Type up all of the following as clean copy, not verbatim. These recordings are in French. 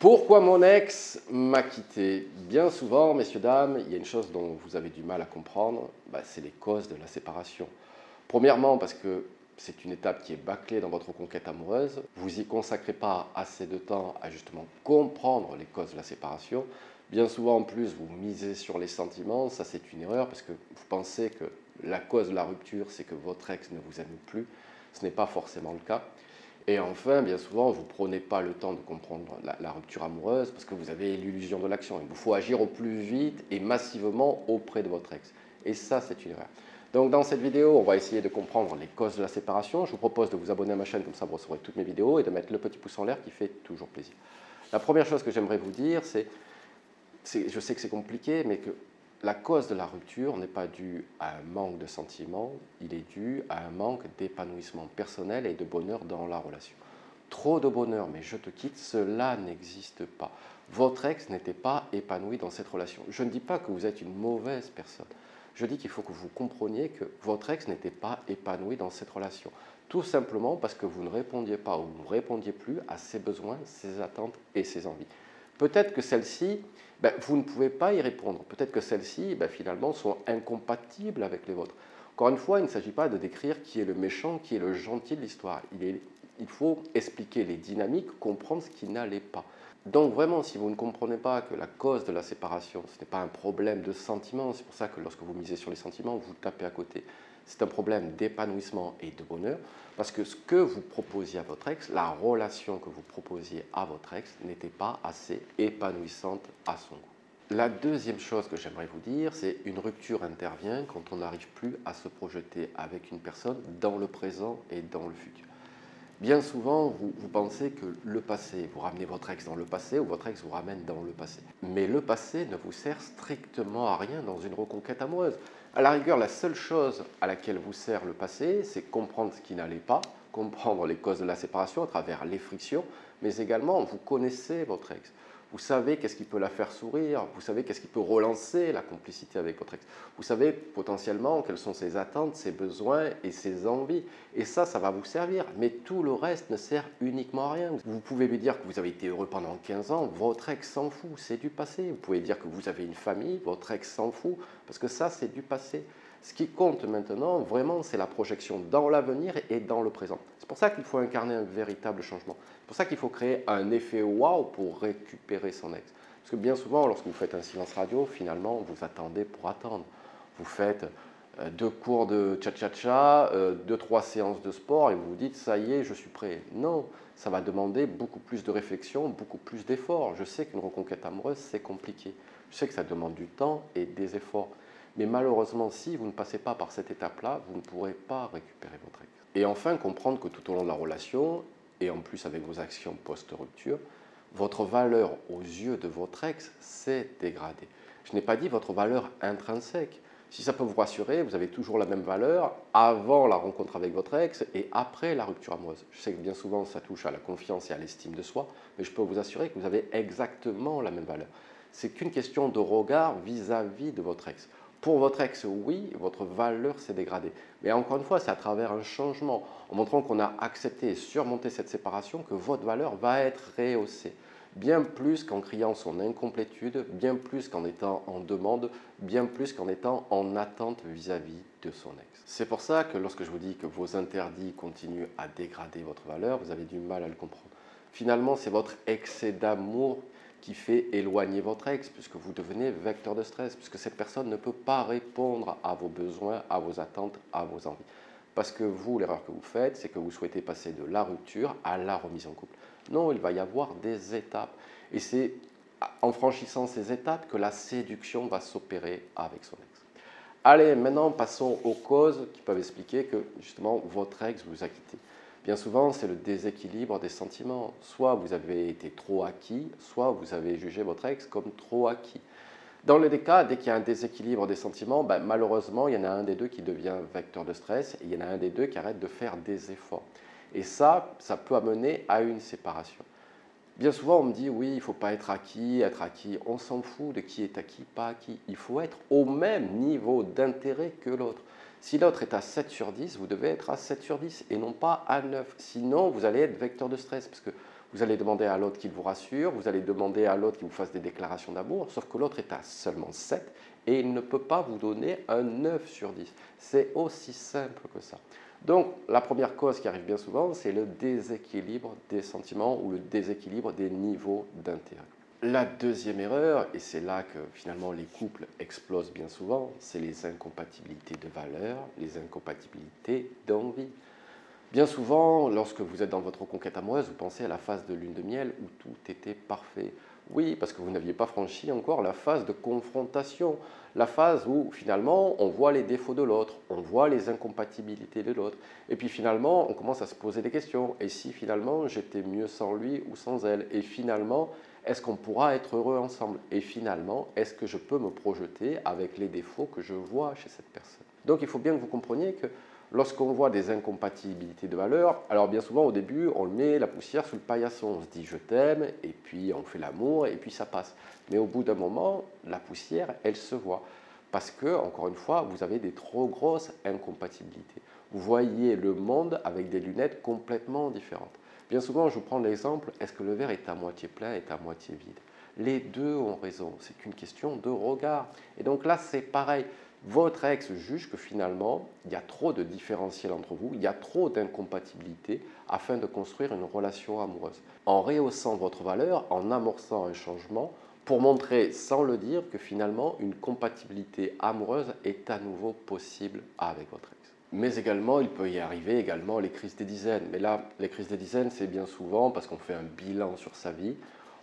Pourquoi mon ex m'a quitté? Bien souvent, messieurs, dames, il y a une chose dont vous avez du mal à comprendre, c'est les causes de la séparation. Premièrement, parce que c'est une étape qui est bâclée dans votre conquête amoureuse. Vous n'y consacrez pas assez de temps à justement comprendre les causes de la séparation. Bien souvent, en plus, vous misez sur les sentiments. Ça, c'est une erreur parce que vous pensez que la cause de la rupture, c'est que votre ex ne vous aime plus. Ce n'est pas forcément le cas. Et enfin, bien souvent, vous ne prenez pas le temps de comprendre la rupture amoureuse parce que vous avez l'illusion de l'action. Il vous faut agir au plus vite et massivement auprès de votre ex. Et ça, c'est une erreur. Donc dans cette vidéo, on va essayer de comprendre les causes de la séparation. Je vous propose de vous abonner à ma chaîne, comme ça vous recevrez toutes mes vidéos, et de mettre le petit pouce en l'air qui fait toujours plaisir. La première chose que j'aimerais vous dire, je sais que c'est compliqué, mais que la cause de la rupture n'est pas due à un manque de sentiments, il est dû à un manque d'épanouissement personnel et de bonheur dans la relation. Trop de bonheur, mais je te quitte, cela n'existe pas. Votre ex n'était pas épanoui dans cette relation. Je ne dis pas que vous êtes une mauvaise personne. Je dis qu'il faut que vous compreniez que votre ex n'était pas épanoui dans cette relation. Tout simplement parce que vous ne répondiez pas ou vous ne répondiez plus à ses besoins, ses attentes et ses envies. Peut-être que celles-ci, vous ne pouvez pas y répondre. Peut-être que celles-ci, finalement, sont incompatibles avec les vôtres. Encore une fois, il ne s'agit pas de décrire qui est le méchant, qui est le gentil de l'histoire. Il faut expliquer les dynamiques, comprendre ce qui n'allait pas. Donc vraiment, si vous ne comprenez pas que la cause de la séparation, ce n'est pas un problème de sentiments, c'est pour ça que lorsque vous misez sur les sentiments, vous tapez à côté. C'est un problème d'épanouissement et de bonheur, parce que ce que vous proposiez à votre ex, la relation que vous proposiez à votre ex n'était pas assez épanouissante à son goût. La deuxième chose que j'aimerais vous dire, c'est une rupture intervient quand on n'arrive plus à se projeter avec une personne dans le présent et dans le futur. Bien souvent, vous pensez que le passé, vous ramenez votre ex dans le passé ou votre ex vous ramène dans le passé. Mais le passé ne vous sert strictement à rien dans une reconquête amoureuse. À la rigueur, la seule chose à laquelle vous sert le passé, c'est comprendre ce qui n'allait pas, comprendre les causes de la séparation à travers les frictions, mais également vous connaissez votre ex. Vous savez qu'est-ce qui peut la faire sourire, vous savez qu'est-ce qui peut relancer la complicité avec votre ex. Vous savez potentiellement quelles sont ses attentes, ses besoins et ses envies. Et ça va vous servir. Mais tout le reste ne sert uniquement à rien. Vous pouvez lui dire que vous avez été heureux pendant 15 ans, votre ex s'en fout, c'est du passé. Vous pouvez dire que vous avez une famille, votre ex s'en fout, parce que ça, c'est du passé. Ce qui compte maintenant, vraiment, c'est la projection dans l'avenir et dans le présent. C'est pour ça qu'il faut incarner un véritable changement. C'est pour ça qu'il faut créer un effet waouh pour récupérer son ex. Parce que bien souvent, lorsque vous faites un silence radio, finalement, vous attendez pour attendre. Vous faites 2 cours de cha-cha-cha, 2-3 séances de sport et vous vous dites, ça y est, je suis prêt. Non, ça va demander beaucoup plus de réflexion, beaucoup plus d'efforts. Je sais qu'une reconquête amoureuse, c'est compliqué. Je sais que ça demande du temps et des efforts. Mais malheureusement, si vous ne passez pas par cette étape-là, vous ne pourrez pas récupérer votre ex. Et enfin, comprendre que tout au long de la relation, et en plus avec vos actions post-rupture, votre valeur aux yeux de votre ex s'est dégradée. Je n'ai pas dit votre valeur intrinsèque. Si ça peut vous rassurer, vous avez toujours la même valeur avant la rencontre avec votre ex et après la rupture amoureuse. Je sais que bien souvent, ça touche à la confiance et à l'estime de soi, mais je peux vous assurer que vous avez exactement la même valeur. C'est qu'une question de regard vis-à-vis de votre ex. Pour votre ex, oui, votre valeur s'est dégradée. Mais encore une fois, c'est à travers un changement, en montrant qu'on a accepté et surmonté cette séparation, que votre valeur va être rehaussée. Bien plus qu'en criant son incomplétude, bien plus qu'en étant en demande, bien plus qu'en étant en attente vis-à-vis de son ex. C'est pour ça que lorsque je vous dis que vos interdits continuent à dégrader votre valeur, vous avez du mal à le comprendre. Finalement, c'est votre excès d'amour qui fait éloigner votre ex, puisque vous devenez vecteur de stress, puisque cette personne ne peut pas répondre à vos besoins, à vos attentes, à vos envies. Parce que vous, l'erreur que vous faites, c'est que vous souhaitez passer de la rupture à la remise en couple. Non, il va y avoir des étapes. Et c'est en franchissant ces étapes que la séduction va s'opérer avec son ex. Allez, maintenant passons aux causes qui peuvent expliquer que justement votre ex vous a quitté. Bien souvent, c'est le déséquilibre des sentiments. Soit vous avez été trop acquis, soit vous avez jugé votre ex comme trop acquis. Dans les deux cas, dès qu'il y a un déséquilibre des sentiments, malheureusement, il y en a un des deux qui devient vecteur de stress et il y en a un des deux qui arrête de faire des efforts. Et ça peut amener à une séparation. Bien souvent, on me dit, oui, il ne faut pas être acquis. On s'en fout de qui est acquis, pas acquis. Il faut être au même niveau d'intérêt que l'autre. Si l'autre est à 7 sur 10, vous devez être à 7 sur 10 et non pas à 9. Sinon, vous allez être vecteur de stress parce que Vous allez demander à l'autre qu'il vous rassure, vous allez demander à l'autre qu'il vous fasse des déclarations d'amour, sauf que l'autre est à seulement 7 et il ne peut pas vous donner un 9 sur 10. C'est aussi simple que ça. Donc, la première cause qui arrive bien souvent, c'est le déséquilibre des sentiments ou le déséquilibre des niveaux d'intérêt. La deuxième erreur, et c'est là que finalement les couples explosent bien souvent, c'est les incompatibilités de valeurs, les incompatibilités d'envie. Bien souvent, lorsque vous êtes dans votre conquête amoureuse, vous pensez à la phase de lune de miel où tout était parfait. Oui, parce que vous n'aviez pas franchi encore la phase de confrontation, la phase où finalement on voit les défauts de l'autre, on voit les incompatibilités de l'autre, et puis finalement on commence à se poser des questions. Et si finalement j'étais mieux sans lui ou sans elle? Et finalement, est-ce qu'on pourra être heureux ensemble? Et finalement, est-ce que je peux me projeter avec les défauts que je vois chez cette personne? Donc il faut bien que vous compreniez que lorsqu'on voit des incompatibilités de valeurs, alors bien souvent au début, on met la poussière sous le paillasson. On se dit je t'aime, et puis on fait l'amour, et puis ça passe. Mais au bout d'un moment, la poussière, elle se voit. Parce que, encore une fois, vous avez des trop grosses incompatibilités. Vous voyez le monde avec des lunettes complètement différentes. Bien souvent, je vous prends l'exemple, est-ce que le verre est à moitié plein, est à moitié vide? Les deux ont raison, c'est qu'une question de regard. Et donc là, c'est pareil. Votre ex juge que finalement, il y a trop de différentiel entre vous, il y a trop d'incompatibilité afin de construire une relation amoureuse. En rehaussant votre valeur, en amorçant un changement, pour montrer sans le dire que finalement, une compatibilité amoureuse est à nouveau possible avec votre ex. Mais également, il peut y arriver également les crises des dizaines. Mais là, les crises des dizaines, c'est bien souvent parce qu'on fait un bilan sur sa vie.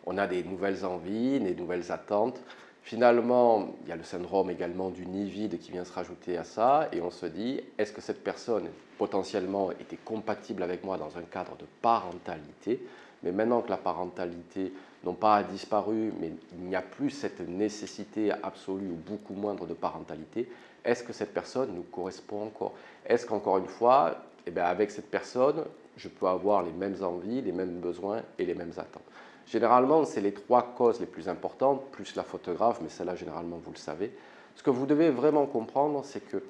On a des nouvelles envies, des nouvelles attentes. Finalement, il y a le syndrome également du nid vide qui vient se rajouter à ça. Et on se dit, est-ce que cette personne potentiellement était compatible avec moi dans un cadre de parentalité? Mais maintenant que la parentalité non pas disparu, mais il n'y a plus cette nécessité absolue ou beaucoup moindre de parentalité, est-ce que cette personne nous correspond encore? Est-ce qu'encore une fois, avec cette personne, je peux avoir les mêmes envies, les mêmes besoins et les mêmes attentes? Généralement, c'est les trois causes les plus importantes, plus la photographe, mais celle-là, généralement, vous le savez. Ce que vous devez vraiment comprendre, c'est que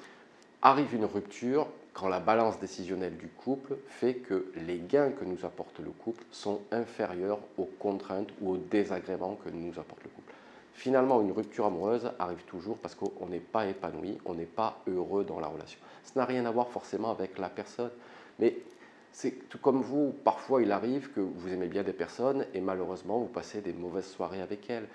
arrive une rupture quand la balance décisionnelle du couple fait que les gains que nous apporte le couple sont inférieurs aux contraintes ou aux désagréments que nous apporte le couple. Finalement, une rupture amoureuse arrive toujours parce qu'on n'est pas épanoui, on n'est pas heureux dans la relation. Ça n'a rien à voir forcément avec la personne, mais c'est tout comme vous, parfois il arrive que vous aimez bien des personnes et malheureusement vous passez des mauvaises soirées avec elles.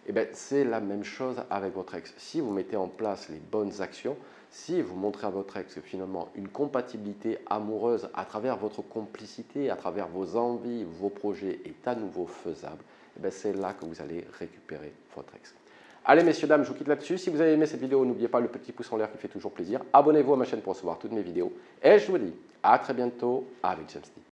Eh bien, c'est la même chose avec votre ex. Si vous mettez en place les bonnes actions, si vous montrez à votre ex que finalement une compatibilité amoureuse à travers votre complicité, à travers vos envies, vos projets est à nouveau faisable, eh bien, c'est là que vous allez récupérer votre ex. Allez messieurs, dames, je vous quitte là-dessus. Si vous avez aimé cette vidéo, n'oubliez pas le petit pouce en l'air qui fait toujours plaisir. Abonnez-vous à ma chaîne pour recevoir toutes mes vidéos. Et je vous dis à très bientôt avec James Lee.